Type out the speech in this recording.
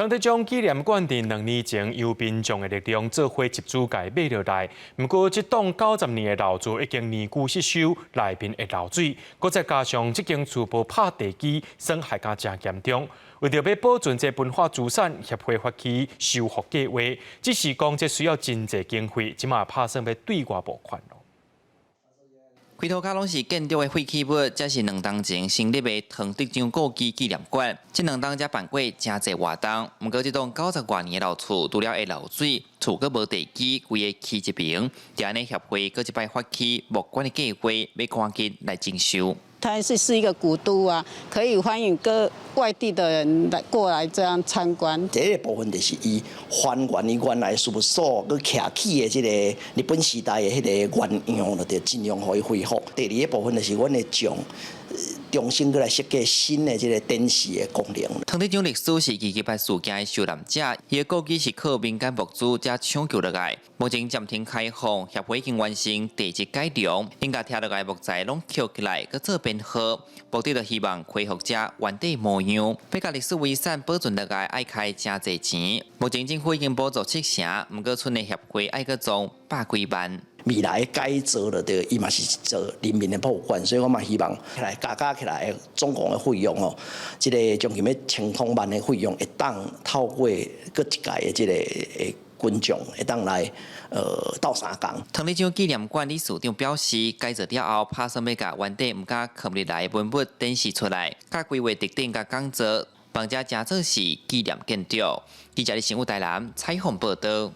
汤德将纪念馆伫2年前由民众的力量做伙集资改买落来，不过这栋90年的老厝已经年久失修，内面会漏水，搁再加上这间厝无拍地基，损害更真严重。为着要保存这文化资产，协会发起修复计划，只是讲这需要真济经费，即马拍算要对外募款咯。 开头卡拢是建筑的废弃物，这是2年前成立的唐德章故居纪念馆。这2年才办过真侪活动，不过这栋90多年的老厝，除了会漏水，厝阁无地基，规个起一平。第二呢，协会阁一摆发起募款的计划，要赶紧来征收。 它是一个古都啊，可以欢迎各外地的人过来这样参观。第一个部分就是以还原伊原来事务所佮徛起的这个日本时代的迄个原样就尽量可以恢复。第二个部分就是阮会将重新来设计新的这个电视的功能。唐德章历史是200事件的受难者，伊的故居是靠民间募资才抢救落来。目前暂停开放，协会已经完成地质改良，应该拆落来木材拢捡起来，佮做编号，目的就希望恢复者原底模样。要甲历史遗产保存落来，爱开真侪钱。目前政府已经补助7成，不过村的协会爱佮做100几万。 未来改造了伊嘛是做人民的博物馆，所以我嘛希望来加起来总共的费用哦，这个将近要1000多万的费用，会当透过各一届的这个群众会当来斗相共。唐德章纪念馆理事长表示，改造了后，打算要甲原地唔敢藏入来的文物展示出来，甲规划特定甲讲座，帮者真做是纪念建筑。记者李新武台南采访报道。